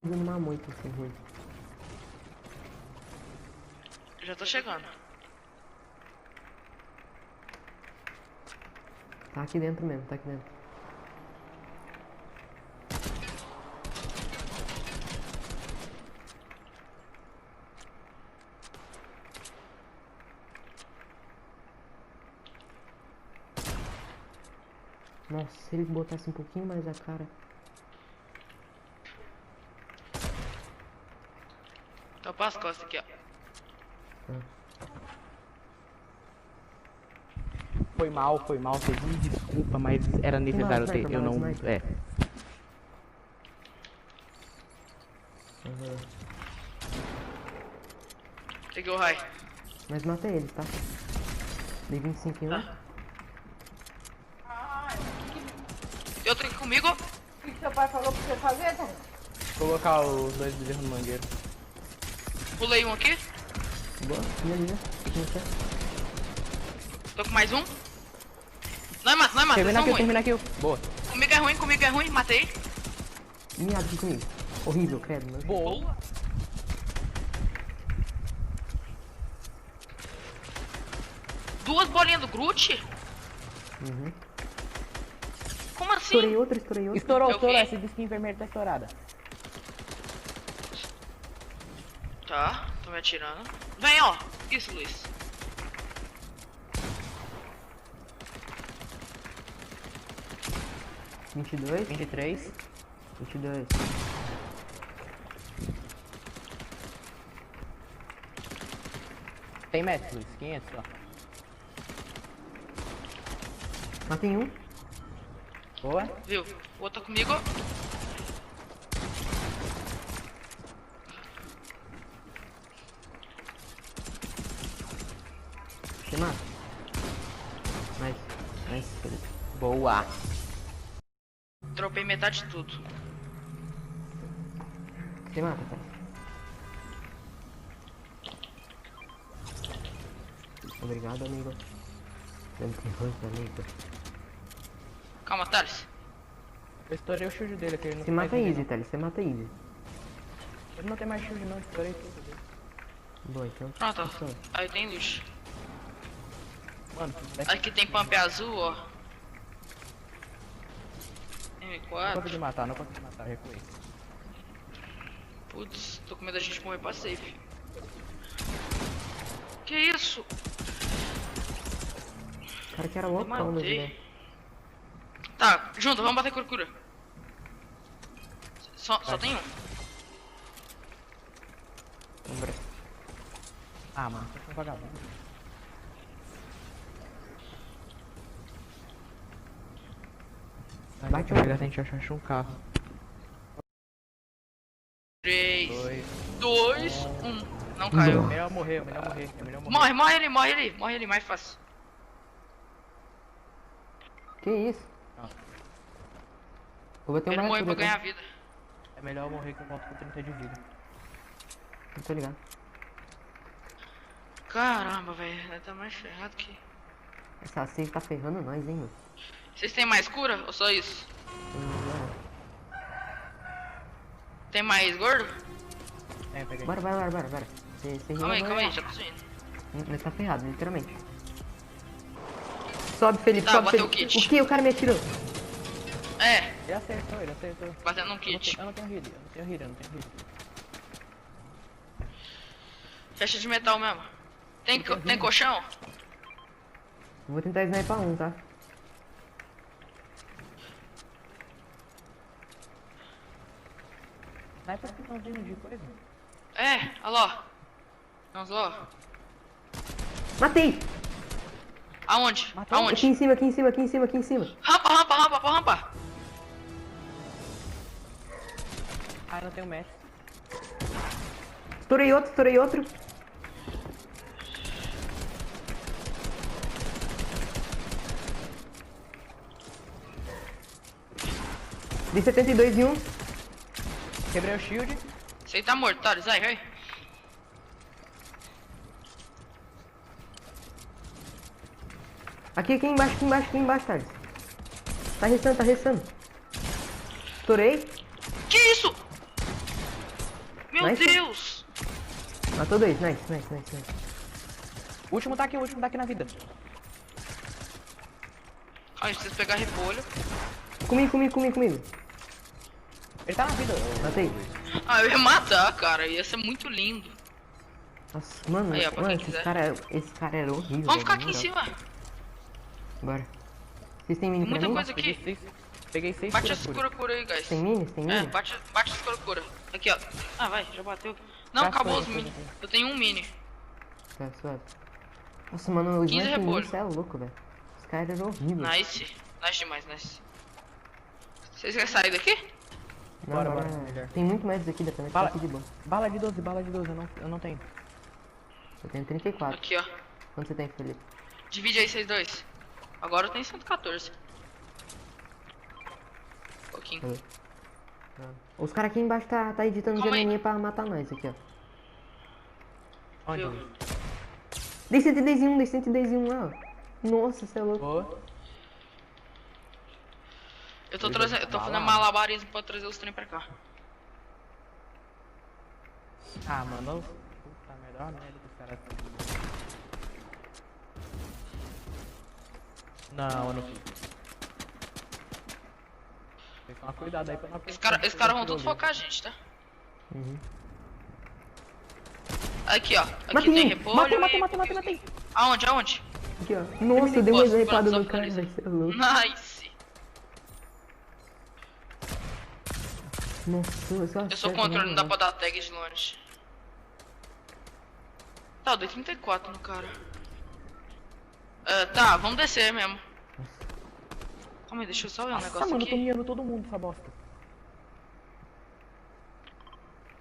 fazendo uma moita assim, ruim. Já tô chegando. Tá aqui dentro mesmo, tá aqui dentro. Nossa, se ele botasse um pouquinho mais a cara. Tô pras costas aqui, ó. Foi mal, vocês me desculpa, mas era necessário ter, eu não, Sniper. Uhum. Peguei o raio. Mas mata ele, tá? Dei 25 em um. E outro aqui comigo. O que seu pai falou pra você fazer, Tom? colocar os dois bezerros no mangueiro. Pulei um aqui. Boa, e ali, né? Tô com mais um. Não é mata, Termina eles são aqui, ruins. Boa. Comigo é ruim, matei. Miado aqui comigo. Horrível, credo, mano. Boa. Duas bolinhas do Groot? Uhum. Como assim? Estourei outro, estourei outro. Estourou, Eu vi. essa de skin vermelha tá estourada. Tá, tô me atirando. Vem, ó. Isso, Luiz. Vinte e dois, 23. 22. Tem metros, Luiz, 500 só. Matei um. Boa. Viu? O outro tá comigo. Você mata? Nice. Nice, Felipe. Boa. Dropei metade de tudo. Você mata, tá? Obrigado, amigo. Dando terror, amigo. Calma, Thales. Eu estourei o shield dele aqui, ele não Você tem mais mata shield, easy, não. Thales. Você mata easy. Ele não tem mais shield não, estourei tudo dele. Boa, então. Pronto, ó. Funciona. Aí tem lixo. Mano, Aqui tem pump azul, ó. não M4. consegui matar, recuei. Putz, tô com medo da gente morrer pra safe. Que isso? O cara que era Eu loucão, meu Deus. matei. Tá, junto, vamos bater cura. Só tem um. Sombra. Ah, mano, você é um vagabundo. Bate Vai um. pegar, a gente acha um carro. 3, 2. 2, 1. Não caiu. É melhor morrer, é melhor morrer. Morre ele, mais fácil. Que isso? Não. Vou bater Ele uma morreu pra ratura, ganhar tá? vida. É melhor morrer que eu volto com 30 de vida. Não tô ligado. Caramba, velho, tá mais ferrado que... Essa save tá ferrando nós, hein, meu? Vocês têm mais cura ou só isso? Tem mais gordo? É, peguei. Bora. Você Calma aí, vai- já tô subindo. Nós tá ferrado, literalmente. Sobe, Felipe, Tá, sobe, bateu Felipe. o kit. O que? O cara me atirou. É, Ele acertou. batendo um Eu kit. não tenho heal. Fecha de metal mesmo. Tem colchão? Vou tentar sniper um, tá? Sniper que estão vindo de coisa. É, olha lá. Vamos lá. Matei! Aonde? Matou? Aonde? Aqui em cima. Rampa. Ah, eu não tenho match. Estourei outro. Dei 72 em um. Quebrei o shield. Você tá morto, Thales, vai. Aqui embaixo, Thales. Tá restando. Estourei. Que isso? Nice. Deus! Matou dois, nice. O último tá aqui na vida. Ai, preciso pegar repolho. Comigo. Ele tá na vida. Matei. Ah, eu ia matar, cara. Ia ser muito lindo. Nossa, mano, Aí, ó, pra quem quiser. esse cara era horrível. Vamos ficar velho, aqui em na moral. cima. Bora. Vocês têm mini Tem pra muita mim? coisa aqui. Peguei 6 Bate essa cura aí, guys. Tem mini? É, bate essa cura. Aqui, ó. Ah, vai, já bateu. Não, Já acabou foi, os já mini. foi. Eu tenho um mini. Tá, suave. Nossa, mano, o 15 Sniper repolho. você é louco, velho. Esse cara era horrível. Nice. Nice demais, nice. Vocês querem sair daqui? Não, Bora, bora. melhor. Tem muito mais aqui, dá pra Bala- aqui de boa. Bala de 12, eu não tenho. Eu tenho 34. Aqui, ó. Quanto você tem, Felipe? Divide aí, vocês dois. Agora eu tenho 114. Pouquinho. Cadê? Os caras aqui embaixo tá editando Calma aí. janelinha pra matar nós aqui, ó. Onde? Viu? Dei 110 em um, dei 110 em um lá, ó. Nossa, você é louco. Boa. Eu tô fazendo malabarismo pra trazer os trem pra cá. Ah, mano. Puta merda, olha a merda que os caras. Não, eu não fiz. Tem que tomar cuidado aí pra não Esses caras vão tudo focar a gente, tá? Uhum. Aqui, ó. Aqui Matei tem um. repolho. Matei. Aonde? Aqui, ó. Nossa, deu uma Posso, snipada só no cara, finaliza. velho. Você é louco. Nice. Nossa, eu só Eu sou acerto, controle, não dá né, pra dar tag de longe. Tá, eu dei 34 no cara. Tá, vamos descer mesmo. Calma aí, deixa eu só ver um Nossa, negócio mano, eu tô aqui. mirando todo mundo essa bosta.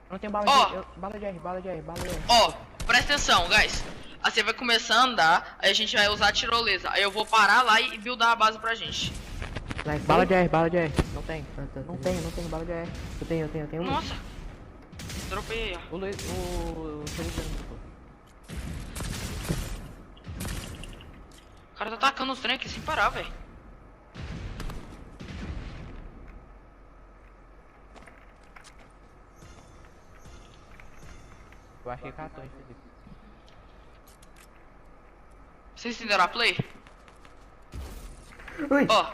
Eu não tenho bala Ó. de bala de R. Ó, presta atenção, guys. Aí você vai começar a andar, aí a gente vai usar a tirolesa. Aí eu vou parar lá e buildar a base pra gente. Vai, Bala de R. Não tem. Ah, tá, Não tá. tenho bala de R. Eu tenho um. Nossa. Dropei aí, ó. O Felipe não. O cara tá atacando os trem aqui sem parar, velho. Eu achei cartões, Felipe. Vocês entenderam a play? Ui! Ó.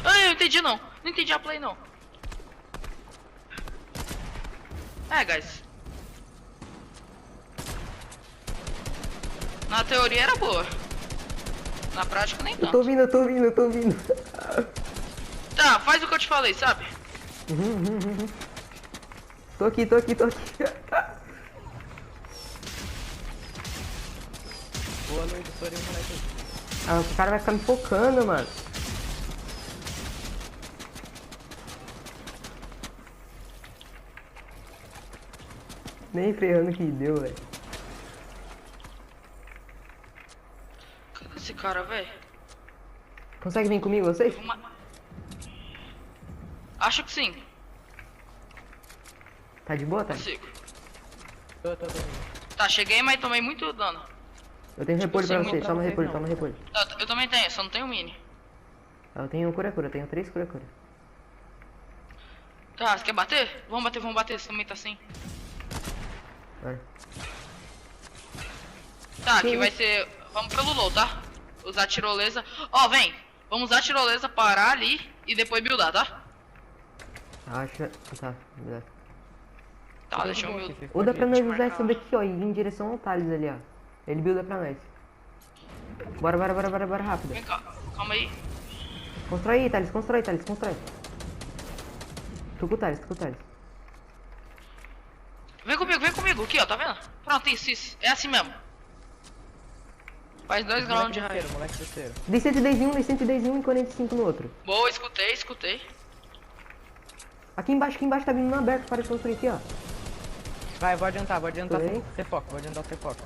Ai, eu não entendi não. Não entendi a play não. Guys. Na teoria era boa. Na prática nem Eu tanto. tô ouvindo. Tá, faz o que eu te falei, sabe? Tô aqui. Boa noite, estourei o moleque aí. Ah, o cara vai ficar me focando, mano. Nem ferrando que deu, velho. Cadê esse cara, velho? Consegue vir comigo, vocês? Acho que sim. Tá de boa, tá? Consigo. Tô. Tá, cheguei, mas tomei muito dano. Eu tenho repolho pra sim, vocês, pra toma vocês repolho, não. toma repolho. Eu também tenho, só não tenho mini. Eu tenho cura, tenho 3 cura. Tá, você quer bater? Vamos bater, você também tá assim. Bora. Tá, aqui Sim. vai ser... Vamos pelo low, tá? Usar a tirolesa. Ó, vem. Vamos usar a tirolesa, parar ali e depois buildar, tá? Acha. Tá, beleza. Tá, deixa eu build. Ou dá pra nós usar marcar essa daqui, ó, e ir em direção ao Thales ali, ó. Ele builda pra nós. Bora, rápido. Vem cá, calma aí. Constrói aí, Thales, constrói. Tô com o Thales. Vem comigo, aqui ó, tá vendo? Pronto, isso. É assim mesmo. Faz 2 graus de raio. Moleque terceiro. Dei 110 em um e 45 no outro. Boa, escutei. Aqui embaixo tá vindo no aberto para de construir aqui, ó. Vai, vou adiantar Foi. você foca, vou adiantar você foca.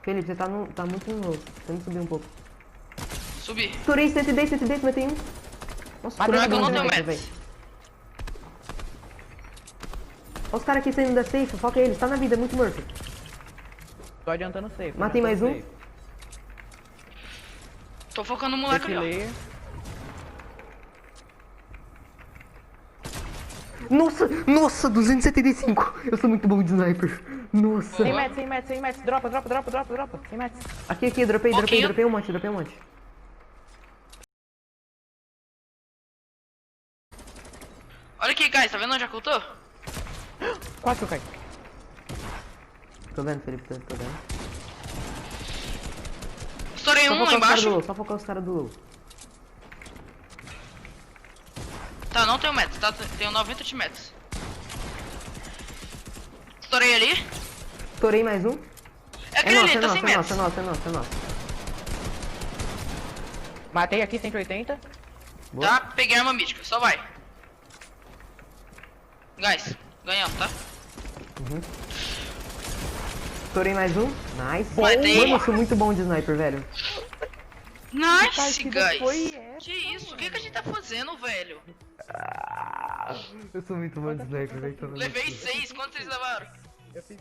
Felipe, você tá muito no novo. Temos que subir um pouco. Subi. Estourei 110, matei um. Nossa, Ah, cura não, pra eu não nós, tenho velho. meds. Olha os caras aqui saindo da safe, foca eles, tá na vida, é muito morto. Tô adiantando safe. Matei mais um. Tô focando no moleque Esse ali, ó. layer. Nossa, nossa, 275. Eu sou muito bom de sniper. Nossa. 100 metros, 100 metros, 100 metros. Dropa. 100 metros. Aqui, dropei Pouquinho. um monte. Olha aqui, guys, tá vendo onde ocultou? Quase que eu caí. Tô vendo, Felipe, tô vendo. Estourei um lá Só focar os caras do embaixo. low, só focar os caras do low. Tá, não tenho metros, tá? Tenho 90 de metros. Estourei ali. Estourei mais um. É aquele ali, tá 100 é metros. nosso. Matei aqui, 180. Tá, peguei arma mística, só vai. Guys, ganhamos, tá? Estourei mais um. Nice. Matei. Mano, eu sou muito bom de sniper, velho. Nice, guys. foi essa, Que isso? O que a gente tá fazendo, velho? Eu sou muito bom de sniper, velho. Levei 6, quantos vocês levaram? Eu fiz